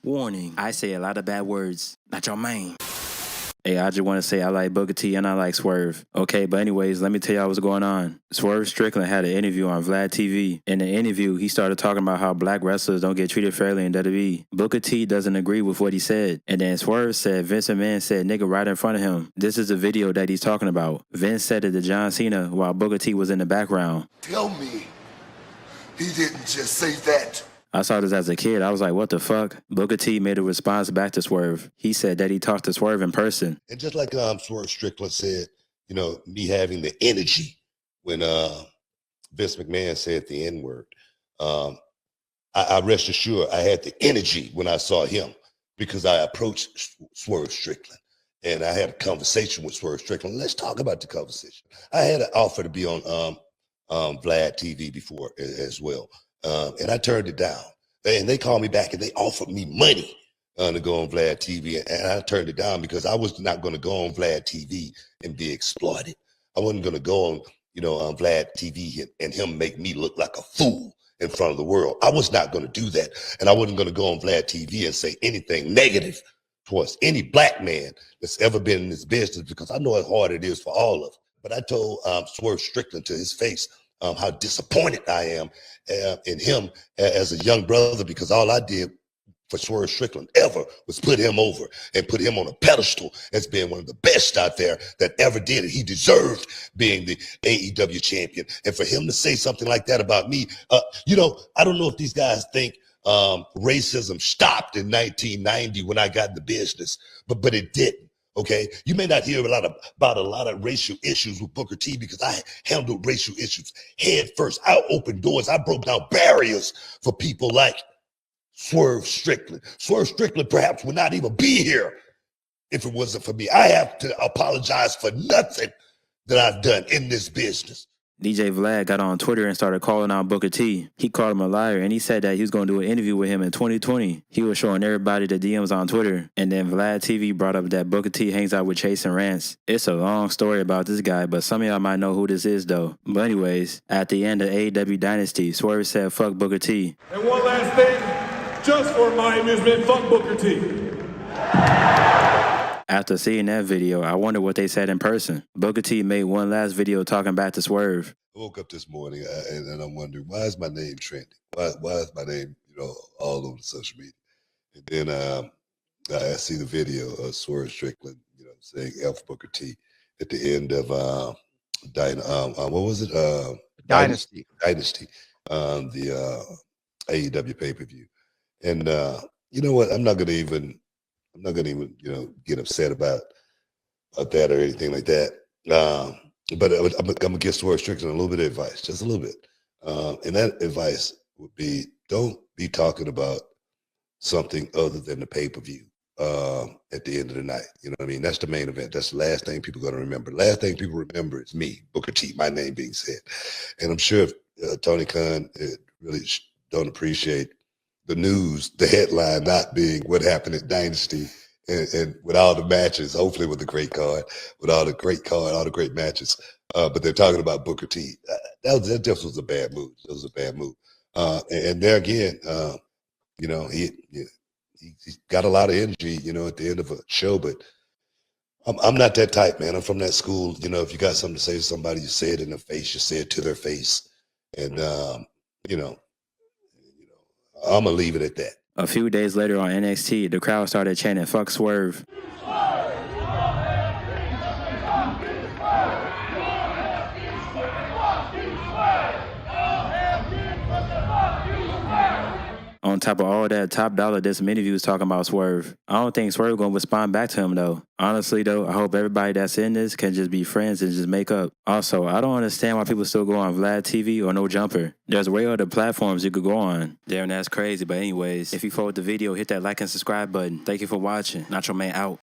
Warning, I say a lot of bad words. Not your man. Hey, I just want to say I like Booker T and I like Swerve. Okay, but anyways, let me tell y'all what's going on. Swerve Strickland had an interview on Vlad TV. In the interview, he started talking about how black wrestlers don't get treated fairly in WWE. Booker T doesn't agree with what he said. And then Swerve said Vince McMahon said nigga right in front of him. This is the video that he's talking about. Vince said it to John Cena while Booker T was in the background. Tell me he didn't just say that. I saw this as a kid. I was like, what the fuck? Booker T made a response back to Swerve. He said that he talked to Swerve in person. And just like Swerve Strickland said, you know, me having the energy when Vince McMahon said the N-word, I rest assured I had the energy when I saw him because I approached Swerve Strickland and I had a conversation with Swerve Strickland. Let's talk about the conversation. I had an offer to be on Vlad TV before as well. And I turned it down. And they called me back and they offered me money to go on Vlad TV. And I turned it down because I was not going to go on Vlad TV and be exploited. I wasn't going to go on, on Vlad TV and him make me look like a fool in front of the world. I was not going to do that. And I wasn't going to go on Vlad TV and say anything negative towards any black man that's ever been in this business because I know how hard it is for all of them. But I told Swerve Strickland to his face how disappointed I am in him as a young brother because all I did for Swerve Strickland ever was put him over and put him on a pedestal as being one of the best out there that ever did it. He deserved being the AEW champion. And for him to say something like that about me, I don't know if these guys think racism stopped in 1990 when I got in the business, but it didn't. Okay, you may not hear about a lot of racial issues with Booker T because I handled racial issues head first. I opened doors. I broke down barriers for people like Swerve Strickland. Swerve Strickland perhaps would not even be here if it wasn't for me. I have to apologize for nothing that I've done in this business. DJ Vlad got on Twitter and started calling out Booker T. He called him a liar and he said that he was going to do an interview with him in 2020. He was showing everybody the DMs on Twitter. And then Vlad TV brought up that Booker T hangs out with Chase and Rance. It's a long story about this guy, but some of y'all might know who this is though. But anyways, at the end of AEW Dynasty, Swerve said fuck Booker T. And one last thing, just for my amusement, fuck Booker T. After seeing that video, I wonder what they said in person. Booker T made one last video talking back to Swerve. I woke up this morning and I'm wondering, why is my name trending? Why is my name, all over the social media? And then I see the video of Swerve Strickland, saying F Booker T at the end of what was it? Dynasty. The AEW pay-per-view. And you know what? I'm not gonna even get upset about that or anything like that. But I'm gonna give Swerve Strickland a little bit of advice, just a little bit. And that advice would be: don't be talking about something other than the pay-per-view at the end of the night. You know what I mean? That's the main event. That's the last thing people are gonna remember. Last thing people remember is me, Booker T, my name being said. And I'm sure if Tony Khan really don't appreciate the news, the headline not being what happened at Dynasty and with all the matches, hopefully with the great card, all the great matches. But they're talking about Booker T. That just was a bad move. It was a bad move. And there again, he's got a lot of energy, at the end of a show, but I'm not that type, man. I'm from that school. If you got something to say to somebody, you say it in their face, you say it to their face. And, I'm going to leave it at that. A few days later on NXT, the crowd started chanting, fuck Swerve. On top of all that, Top Dollar did some interviews talking about Swerve. I don't think Swerve going to respond back to him, though. Honestly, though, I hope everybody that's in this can just be friends and just make up. Also, I don't understand why people still go on Vlad TV or No Jumper. There's way other platforms you could go on. Damn, that's crazy. But anyways, if you followed the video, hit that like and subscribe button. Thank you for watching. Not your man out.